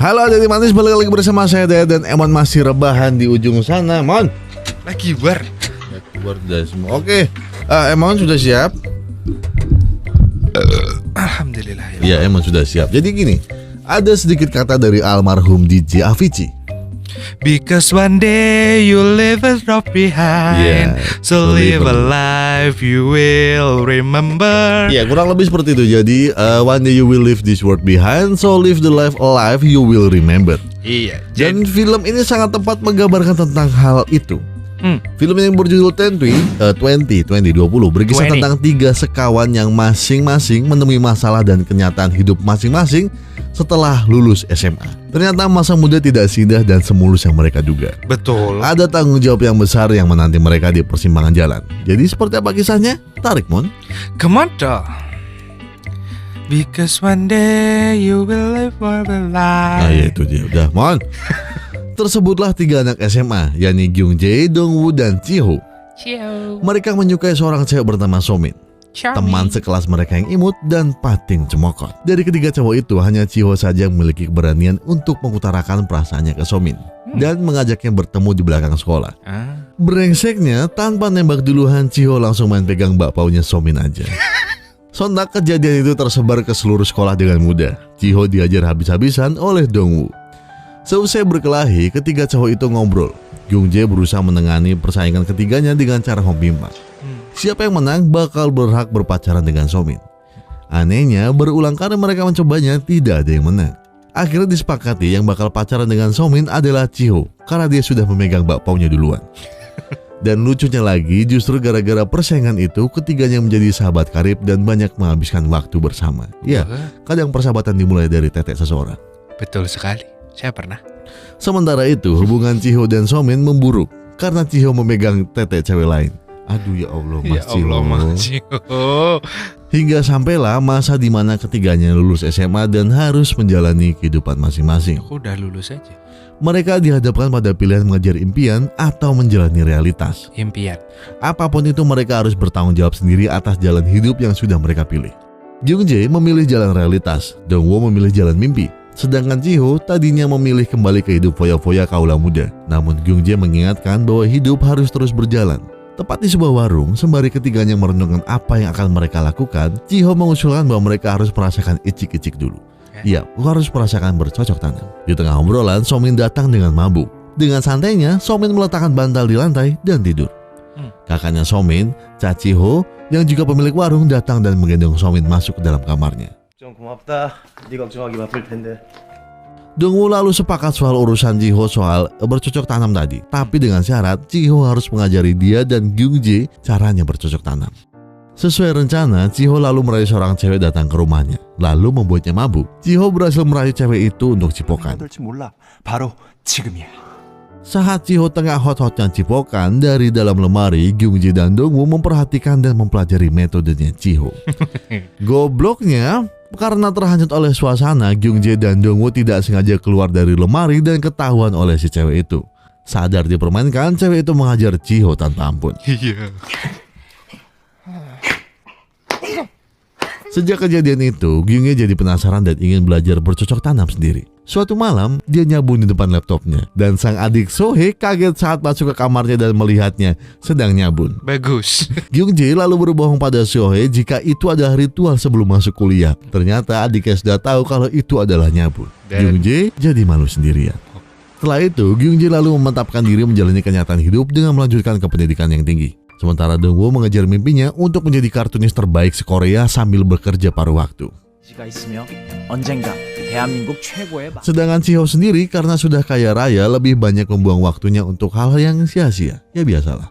Halo jadi manis, balik lagi bersama saya Dea dan Emon masih rebahan di ujung sana. Mon lagi bar udah semua. Oke, Emon sudah siap? Alhamdulillah ya. Emon sudah siap. Jadi gini, ada sedikit kata dari almarhum DJ Avicii. Because one day you leave a drop behind, so live a life you will remember. Ya, kurang lebih seperti itu. Jadi one day you will leave this world behind, so live the life alive you will remember. Iya. Dan film ini sangat tepat menggambarkan tentang hal itu. Film yang berjudul 2020 berkisah tentang 3 sekawan yang masing-masing menemui masalah dan kenyataan hidup masing-masing setelah lulus SMA. Ternyata masa muda tidak seindah dan semulus yang mereka duga. Betul. Ada tanggung jawab yang besar yang menanti mereka di persimpangan jalan. Jadi seperti apa kisahnya? Tarik, Mon. Come on, dong. Because one day you will live for the life. Nah, ya itu dia. Udah, Mon. Tersebutlah 3 anak SMA, yakni Kyungjae, Dongwoo, dan Chiho. Mereka menyukai seorang cewek bernama Somin, teman sekelas mereka yang imut dan pating cemokot. Dari ketiga cowok itu, hanya Chiho saja yang memiliki keberanian untuk mengutarakan perasaannya ke Somin dan mengajaknya bertemu di belakang sekolah. Brengseknya, tanpa nembak duluan, Chiho langsung main pegang bakpaunya Somin aja. Sontak kejadian itu tersebar ke seluruh sekolah dengan mudah. Chiho diajar habis-habisan oleh Dongwoo. Seusai berkelahi, ketiga cowok itu ngobrol. Kyungjae berusaha menengani persaingan ketiganya dengan cara membimbang. Siapa yang menang bakal berhak berpacaran dengan Somin. Anehnya, berulang kali mereka mencobanya, tidak ada yang menang. Akhirnya disepakati yang bakal pacaran dengan Somin adalah Chiho, karena dia sudah memegang bakpaunya duluan. Dan lucunya lagi, justru gara-gara persaingan itu, ketiganya menjadi sahabat karib dan banyak menghabiskan waktu bersama. Ya, kadang persahabatan dimulai dari tetek seseorang. Betul sekali. Saya pernah. Sementara itu, hubungan Chiho dan Somin memburuk karena Chiho memegang tete cewek lain. Aduh ya Allah, Mas Chiho. Hingga sampailah masa di mana ketiganya lulus SMA dan harus menjalani kehidupan masing-masing. Aku udah lulus aja. Mereka dihadapkan pada pilihan mengejar impian atau menjalani realitas. Impian. Apapun itu, mereka harus bertanggung jawab sendiri atas jalan hidup yang sudah mereka pilih. Kyungjae memilih jalan realitas, Dongwoo memilih jalan mimpi. Sedangkan Chiho tadinya memilih kembali ke hidup foya-foya kaula muda. Namun Kyungjae mengingatkan bahwa hidup harus terus berjalan. Tepat di sebuah warung, sembari ketiganya merenungkan apa yang akan mereka lakukan, Chiho mengusulkan bahwa mereka harus merasakan icik-icik dulu. Iya, harus merasakan bercocok tanam. Di tengah obrolan, Somin datang dengan mabuk. Dengan santainya, Somin meletakkan bantal di lantai dan tidur. Kakaknya Somin, Cha Chiho, yang juga pemilik warung, datang dan menggendong Somin masuk ke dalam kamarnya. Dongwoo lalu sepakat soal urusan Chiho soal bercocok tanam tadi, tapi dengan syarat Chiho harus mengajari dia dan Kyungjae caranya bercocok tanam. Sesuai rencana, Chiho lalu merayu seorang cewek datang ke rumahnya, lalu membuatnya mabuk. Chiho berhasil merayu cewek itu untuk cipokan. Saat Chiho tengah hot-hotnya cipokan, dari dalam lemari, Kyungjae dan Dongwoo memperhatikan dan mempelajari metodenya Chiho. Gobloknya, karena terhanyut oleh suasana, Kyungjae dan Dongwoo tidak sengaja keluar dari lemari dan ketahuan oleh si cewek itu. Sadar dipermainkan, cewek itu menghajar Chiho tanpa ampun. Sejak kejadian itu, Kyungjae jadi penasaran dan ingin belajar bercocok tanam sendiri. Suatu malam, dia nyabun di depan laptopnya, dan sang adik Sohee kaget saat masuk ke kamarnya dan melihatnya sedang nyabun. Bagus. Kyungjae lalu berbohong pada Sohee jika itu adalah ritual sebelum masuk kuliah. Ternyata adiknya sudah tahu kalau itu adalah nyabun. Kyungjae jadi malu sendirian. Setelah itu, Kyungjae lalu memantapkan diri menjalani kenyataan hidup dengan melanjutkan ke pendidikan yang tinggi. Sementara Dongwoo mengejar mimpinya untuk menjadi kartunis terbaik se-Korea sambil bekerja paruh waktu. Sedangkan Chiho sendiri karena sudah kaya raya lebih banyak membuang waktunya untuk hal yang sia-sia. Ya biasalah.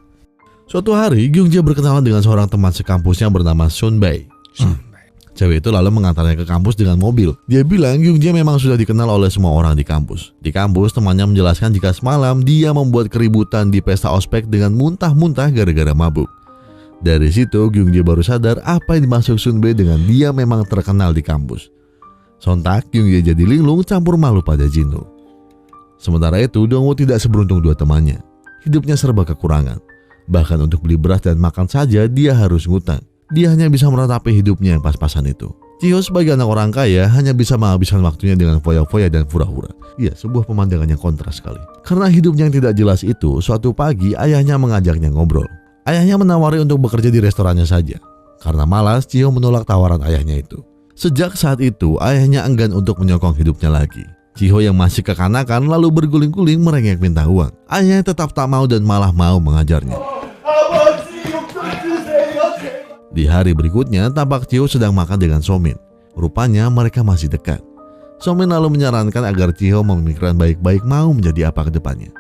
Suatu hari, Kyungjae berkenalan dengan seorang teman sekampusnya bernama Sunbae. Cewek itu lalu mengantarnya ke kampus dengan mobil. Dia bilang Kyungjae memang sudah dikenal oleh semua orang di kampus. Di kampus, temannya menjelaskan jika semalam dia membuat keributan di pesta ospek dengan muntah-muntah gara-gara mabuk. Dari situ, Kyungjae baru sadar apa yang dimaksud Sunbae dengan dia memang terkenal di kampus. Sontak, Kyungjae jadi linglung campur malu pada Jinho. Sementara itu, Dongwoo tidak seberuntung dua temannya. Hidupnya serba kekurangan. Bahkan untuk beli beras dan makan saja dia harus ngutang. Dia hanya bisa meratapi hidupnya yang pas-pasan itu. Chiho sebagai anak orang kaya hanya bisa menghabiskan waktunya dengan foya-foya dan pura-pura. Iya, sebuah pemandangan yang kontras sekali. Karena hidupnya yang tidak jelas itu, suatu pagi ayahnya mengajaknya ngobrol. Ayahnya menawari untuk bekerja di restorannya saja. Karena malas, Chiho menolak tawaran ayahnya itu. Sejak saat itu, ayahnya enggan untuk menyokong hidupnya lagi. Chiho yang masih kekanakan lalu berguling-guling merengek minta uang. Ayahnya tetap tak mau dan malah mau mengajarnya. Di hari berikutnya, tampak Chiho sedang makan dengan Somin. Rupanya mereka masih dekat. Somin lalu menyarankan agar Chiho memikirkan baik-baik mau menjadi apa ke depannya.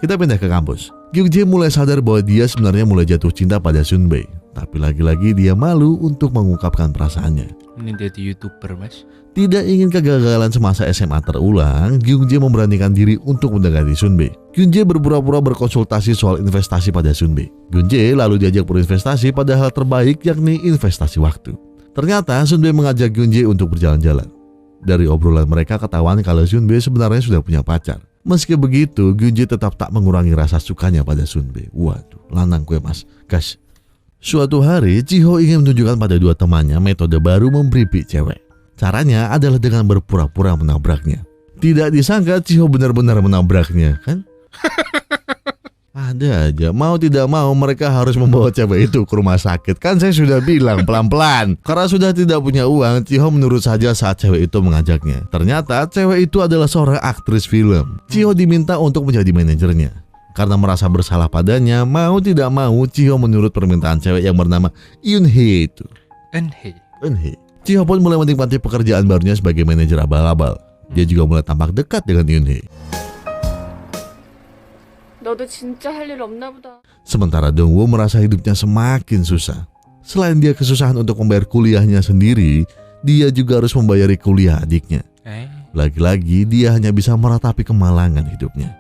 Kita pindah ke kampus. Gyungjae mulai sadar bahwa dia sebenarnya mulai jatuh cinta pada Sunbae. Tapi lagi-lagi dia malu untuk mengungkapkan perasaannya. Ini jadi YouTuber, Mas. Tidak ingin kegagalan semasa SMA terulang, Gyungjae memberanikan diri untuk mendekati Sunbae. Gyungjae berpura-pura berkonsultasi soal investasi pada Sunbae. Gyungjae lalu diajak berinvestasi pada hal terbaik, yakni investasi waktu. Ternyata Sunbae mengajak Gyungjae untuk berjalan-jalan. Dari obrolan mereka ketahuan kalau Sunbae sebenarnya sudah punya pacar. Meski begitu, Gyungjae tetap tak mengurangi rasa sukanya pada Sunbae. Waduh, lanang kue mas, guys. Suatu hari, Chiho ingin menunjukkan pada dua temannya metode baru memberipik cewek. Caranya adalah dengan berpura-pura menabraknya. Tidak disangka Chiho benar-benar menabraknya, kan? Ada aja, mau tidak mau mereka harus membawa cewek itu ke rumah sakit. Kan saya sudah bilang pelan-pelan. Karena sudah tidak punya uang, Chiho menurut saja saat cewek itu mengajaknya. Ternyata cewek itu adalah seorang aktris film. Chiho diminta untuk menjadi manajernya. Karena merasa bersalah padanya, mau tidak mau Chiho menurut permintaan cewek yang bernama Eunhye itu. Eunhye. Chiho pun mulai menikmati pekerjaan barunya sebagai manajer abal-abal. Dia juga mulai tampak dekat dengan Eunhye. Sementara Dongwoo merasa hidupnya semakin susah. Selain dia kesusahan untuk membayar kuliahnya sendiri, dia juga harus membayari kuliah adiknya. Lagi-lagi dia hanya bisa meratapi kemalangan hidupnya.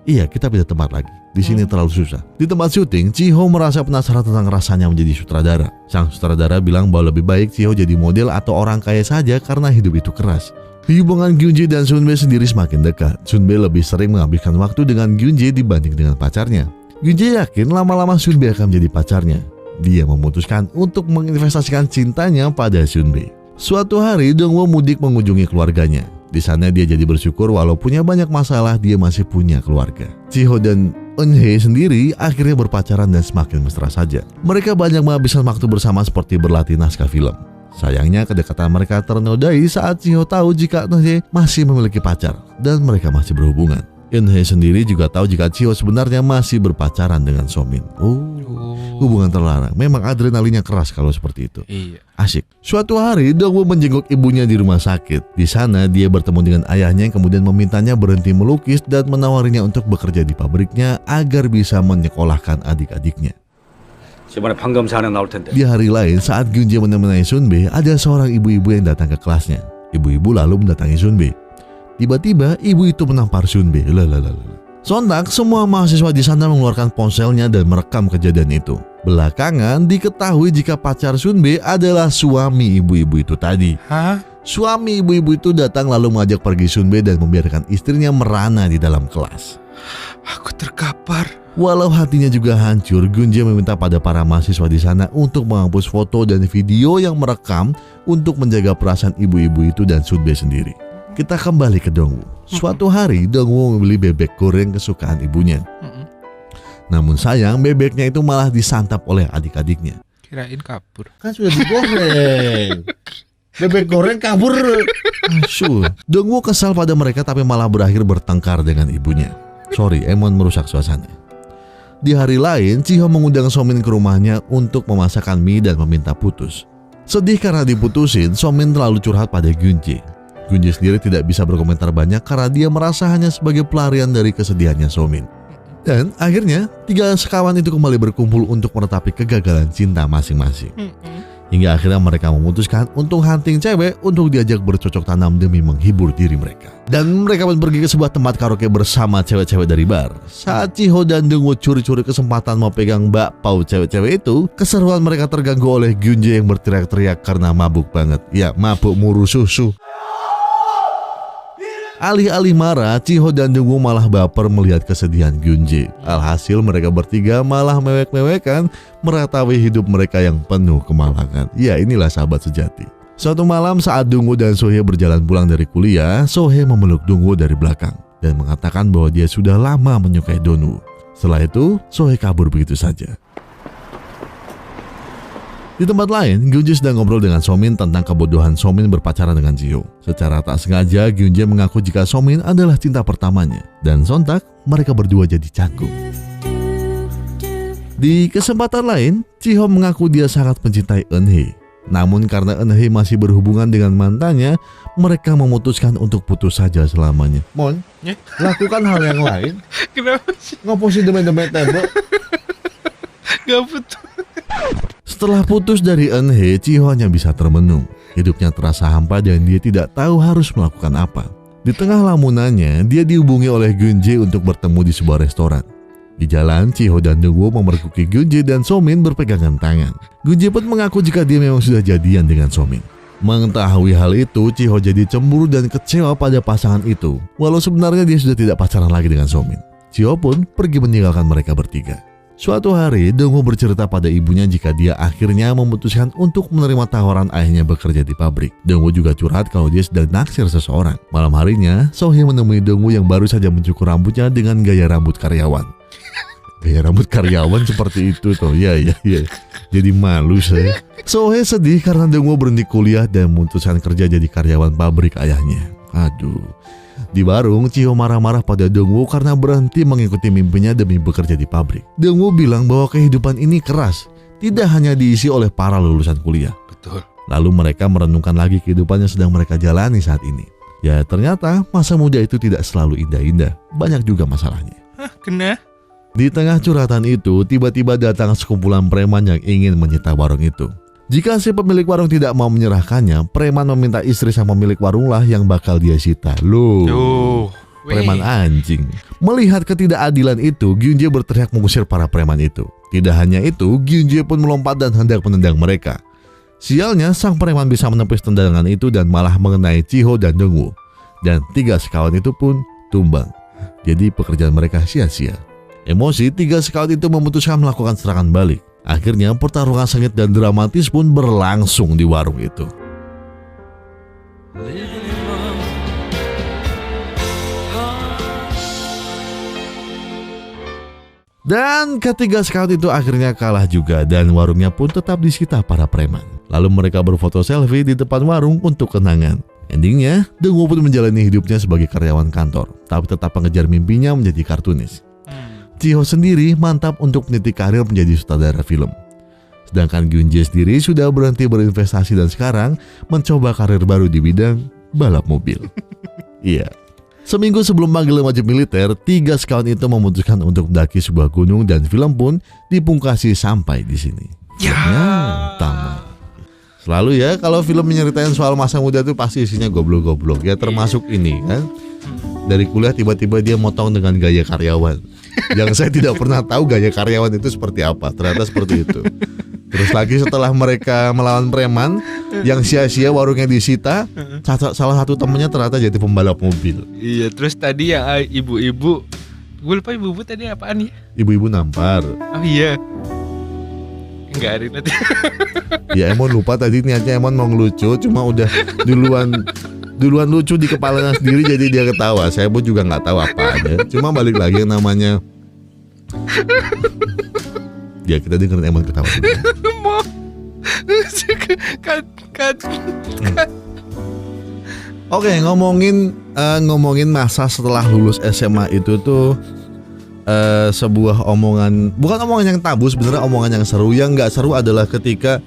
Iya, kita pindah tempat lagi. Di sini terlalu susah. Di tempat syuting, Chiho merasa penasaran tentang rasanya menjadi sutradara. Sang sutradara bilang bahwa lebih baik Chiho jadi model atau orang kaya saja karena hidup itu keras. Hubungan Gyungjae dan Sunbae sendiri semakin dekat. Sunbae lebih sering menghabiskan waktu dengan Gyungjae dibanding dengan pacarnya. Gyungjae yakin lama-lama Sunbae akan menjadi pacarnya. Dia memutuskan untuk menginvestasikan cintanya pada Sunbae. Suatu hari, Dongwoo mudik mengunjungi keluarganya. Di sana dia jadi bersyukur walau punya banyak masalah dia masih punya keluarga. Chiho dan Eunhye sendiri akhirnya berpacaran dan semakin mesra saja. Mereka banyak menghabiskan waktu bersama seperti berlatih naskah film. Sayangnya kedekatan mereka ternodai saat Chiho tahu jika Eunhye masih memiliki pacar dan mereka masih berhubungan. Eunhye sendiri juga tahu jika Chiho sebenarnya masih berpacaran dengan Somin. Hubungan terlarang. Memang adrenalinnya keras kalau seperti itu. Iya. Asik. Suatu hari Dongwoo menjenguk ibunya di rumah sakit. Di sana dia bertemu dengan ayahnya yang kemudian memintanya berhenti melukis dan menawarinya untuk bekerja di pabriknya agar bisa menyekolahkan adik-adiknya. Di hari lain saat Gyungjae menemani Sunbae, ada seorang ibu-ibu yang datang ke kelasnya. Ibu-ibu lalu mendatangi Sunbae. Tiba-tiba ibu itu menampar Sunbae. Sontak semua mahasiswa di sana mengeluarkan ponselnya dan merekam kejadian itu. Belakangan diketahui jika pacar Sunbae adalah suami ibu-ibu itu tadi. Suami ibu-ibu itu datang lalu mengajak pergi Sunbae dan membiarkan istrinya merana di dalam kelas. Aku terkapar. Walau hatinya juga hancur, Gyungjae meminta pada para mahasiswa di sana untuk menghapus foto dan video yang merekam untuk menjaga perasaan ibu-ibu itu dan Sunbae sendiri. Kita kembali ke Dongwoo. Suatu hari Dongwoo membeli bebek goreng kesukaan ibunya. Namun sayang bebeknya itu malah disantap oleh adik-adiknya. Kirain kabur. Kan sudah digoreng. Bebek goreng kabur. Dongwoo kesal pada mereka tapi malah berakhir bertengkar dengan ibunya. Sorry, Emon merusak suasana. Di hari lain, Chiho mengundang Somin ke rumahnya untuk memasakkan mie dan meminta putus. Sedih karena diputusin, Somin terlalu curhat pada Gyungjae. Gyungjae sendiri tidak bisa berkomentar banyak karena dia merasa hanya sebagai pelarian dari kesedihannya Somin. Dan akhirnya, tiga sekawan itu kembali berkumpul untuk meratapi kegagalan cinta masing-masing. Hingga akhirnya mereka memutuskan untuk hunting cewek untuk diajak bercocok tanam demi menghibur diri mereka. Dan mereka pun pergi ke sebuah tempat karaoke bersama cewek-cewek dari bar. Saat Chiho dan Dongwoo curi-curi kesempatan mau pegang bakpao cewek-cewek itu, keseruan mereka terganggu oleh Gyungjae yang berteriak-teriak karena mabuk banget. Ya, mabuk muru susu. Alih-alih marah, Chiho dan Dongwoo malah baper melihat kesedihan Gyungjae. Alhasil mereka bertiga malah mewek-mewekan meratapi hidup mereka yang penuh kemalangan. Ya, inilah sahabat sejati. Suatu malam saat Dongwoo dan Sohye berjalan pulang dari kuliah, Sohye memeluk Dongwoo dari belakang dan mengatakan bahwa dia sudah lama menyukai Dongwoo. Setelah itu, Sohye kabur begitu saja. Di tempat lain, Gyunje sedang ngobrol dengan Somin tentang kebodohan Somin berpacaran dengan Jiho. Secara tak sengaja, Gyunje mengaku jika Somin adalah cinta pertamanya. Dan sontak, mereka berdua jadi canggung. Di kesempatan lain, Jiho mengaku dia sangat mencintai Eunhye. Namun karena Eunhye masih berhubungan dengan mantannya, mereka memutuskan untuk putus saja selamanya. Mon, lakukan hal yang lain. Kenapa sih? Ngoposin demi-demi tembok. Gak putus. Setelah putus dari Eunhye, Jiho hanya bisa termenung. Hidupnya terasa hampa dan dia tidak tahu harus melakukan apa. Di tengah lamunannya, dia dihubungi oleh Gyunje untuk bertemu di sebuah restoran. Di jalan, Jiho dan Dongwoo memergoki Gyunje dan Somin berpegangan tangan. Gyunje pun mengaku jika dia memang sudah jadian dengan Somin. Mengetahui hal itu, Jiho jadi cemburu dan kecewa pada pasangan itu. Walau sebenarnya dia sudah tidak pacaran lagi dengan Somin. Jiho pun pergi meninggalkan mereka bertiga. Suatu hari, Dongwoo bercerita pada ibunya jika dia akhirnya memutuskan untuk menerima tawaran ayahnya bekerja di pabrik. Dongwoo juga curhat kalau dia sedang naksir seseorang. Malam harinya, Sohye menemui Dongwoo yang baru saja mencukur rambutnya dengan gaya rambut karyawan. Gaya rambut karyawan seperti itu tuh, ya. Jadi malu saya. Sohye sedih karena Dongwoo berhenti kuliah dan memutuskan kerja jadi karyawan pabrik ayahnya. Aduh. Di warung, Jiho marah-marah pada Dongwoo karena berhenti mengikuti mimpinya demi bekerja di pabrik. Dongwoo bilang bahwa kehidupan ini keras, tidak hanya diisi oleh para lulusan kuliah. Betul. Lalu mereka merenungkan lagi kehidupan yang sedang mereka jalani saat ini. Ya ternyata masa muda itu tidak selalu indah-indah, banyak juga masalahnya. Kena? Di tengah curhatan itu, tiba-tiba datang sekumpulan preman yang ingin menyita warung itu. Jika si pemilik warung tidak mau menyerahkannya, preman meminta istri sang pemilik warunglah yang bakal dia sita. Loh, preman anjing. Melihat ketidakadilan itu, Gyunje berteriak mengusir para preman itu. Tidak hanya itu, Gyunje pun melompat dan hendak menendang mereka. Sialnya, sang preman bisa menepis tendangan itu dan malah mengenai Jiho dan Dongwoo. Dan 3 sekawan itu pun tumbang. Jadi pekerjaan mereka sia-sia. Emosi, 3 sekawan itu memutuskan melakukan serangan balik. Akhirnya pertarungan sengit dan dramatis pun berlangsung di warung itu. Dan ketiga scout itu akhirnya kalah juga dan warungnya pun tetap disita para preman. Lalu mereka berfoto selfie di depan warung untuk kenangan. Endingnya, Dongwoo pun menjalani hidupnya sebagai karyawan kantor, tapi tetap mengejar mimpinya menjadi kartunis. Jiho sendiri mantap untuk meniti karir menjadi sutradara film. Sedangkan Gyunje sendiri sudah berhenti berinvestasi dan sekarang mencoba karir baru di bidang balap mobil. Iya. Seminggu sebelum panggilan wajib militer, 3 sekawan itu memutuskan untuk mendaki sebuah gunung dan film pun dipungkasi sampai di sini. Tamat. Selalu ya kalau film menyeritain soal masa muda itu pasti isinya goblok-goblok ya, termasuk ini kan. Dari kuliah tiba-tiba dia motong dengan gaya karyawan. Yang saya tidak pernah tahu gaya karyawan itu seperti apa. Ternyata seperti itu. Terus lagi setelah mereka melawan preman yang sia-sia warungnya disita, salah satu temennya ternyata jadi pembalap mobil. Iya, terus tadi yang ibu-ibu, gue lupa ibu-ibu tadi apaan ya? Ibu-ibu nampar. Oh iya. Enggak ada nanti. Ya Emon lupa tadi niatnya Emon mau ngelucu, cuma udah duluan lucu di kepalanya sendiri jadi dia ketawa. Saya pun juga nggak tahu apa ada. Cuma balik lagi yang namanya. Ya kita dengerin Emon ketawa dulu. Oke, ngomongin masa setelah lulus SMA itu tuh sebuah omongan, bukan omongan yang tabu sebenarnya, omongan yang seru. Yang nggak seru adalah ketika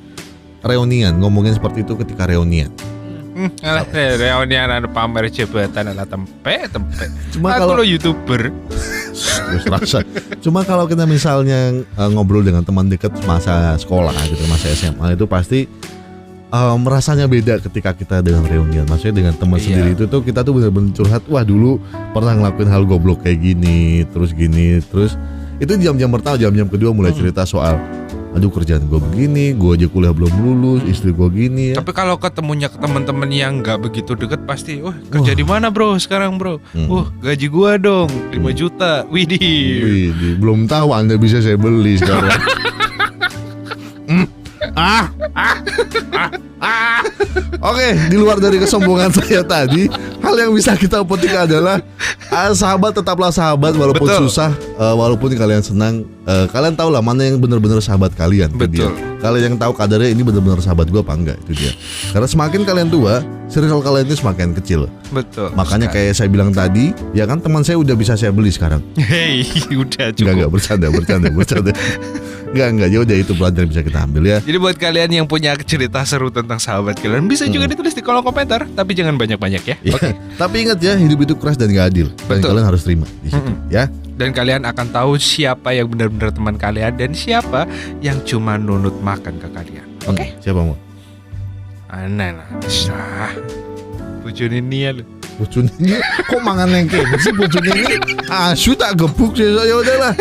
reunian, ngomongin seperti itu ketika reunian. Reunian ada pamer jabatan ala tempe. Cuma kalau lo YouTuber. Rasa. Cuma kalau kita misalnya ngobrol dengan teman dekat masa sekolah gitu, masa SMA itu pasti rasanya beda ketika kita dengan reunian. Maksudnya dengan teman sendiri itu tuh kita tuh benar-benar curhat. Wah dulu pernah ngelakuin hal goblok kayak gini, terus itu jam-jam pertama, jam-jam kedua mulai cerita soal aduh kerjaan gue begini, gue aja kuliah belum lulus, istri gue gini ya. Tapi kalau ketemunya ke teman-teman yang nggak begitu deket pasti, kerja di mana bro sekarang bro? Gaji gue dong 5 juta, widih. Belum tahu Anda bisa saya beli sekarang. Oke, di luar dari kesombongan saya tadi, hal yang bisa kita petik adalah sahabat tetaplah sahabat walaupun Betul. susah, walaupun kalian senang, kalian tahu lah mana yang benar-benar sahabat kalian. Itu dia. Betul. Kalian yang tahu kadarnya ini benar-benar sahabat gue apa enggak, itu dia. Karena semakin kalian tua, circle kalian itu semakin kecil. Betul. Makanya kayak saya bilang tadi, ya kan teman saya udah bisa saya beli sekarang. Hey, udah cukup. Enggak, bercanda. Enggak, ya udah itu pelajaran yang bisa kita ambil ya. Jadi buat kalian yang punya cerita seru tentang sahabat kalian, bisa juga ditulis di kolom komentar, tapi jangan banyak-banyak ya. Ya, Oke. tapi ingat ya, hidup itu keras dan gak adil. Dan Betul. kalian harus terima di situ, ya. Dan kalian akan tahu siapa yang benar-benar teman kalian dan siapa yang cuma nunut makan ke kalian. Oke. Siapa mau? Aneh lah. Bujun ini ya lu. Bocun ini kok mangan lengke sih bocun ini? Tak gebuk sih. Ya udahlah.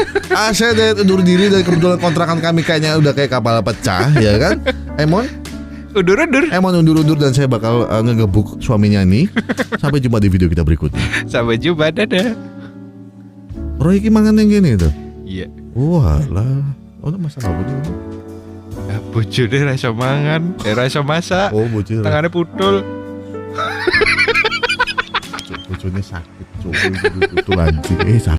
Saya dari undur diri dan kebetulan kontrakan kami kayaknya udah kayak kapal pecah, ya kan? Emon undur dan saya bakal ngegebuk suaminya nih. Sampai jumpa di video kita berikutnya. Sampai jumpa, dadah. Roy iki mangan lengke nih tuh. Iya. Walah. Oh, masalah apa nih? Bujune rasa mangan, rasa masak. Oh, bocil. Tangannya putul. Bocilnya sakit, cowok itu anjing. Sakit.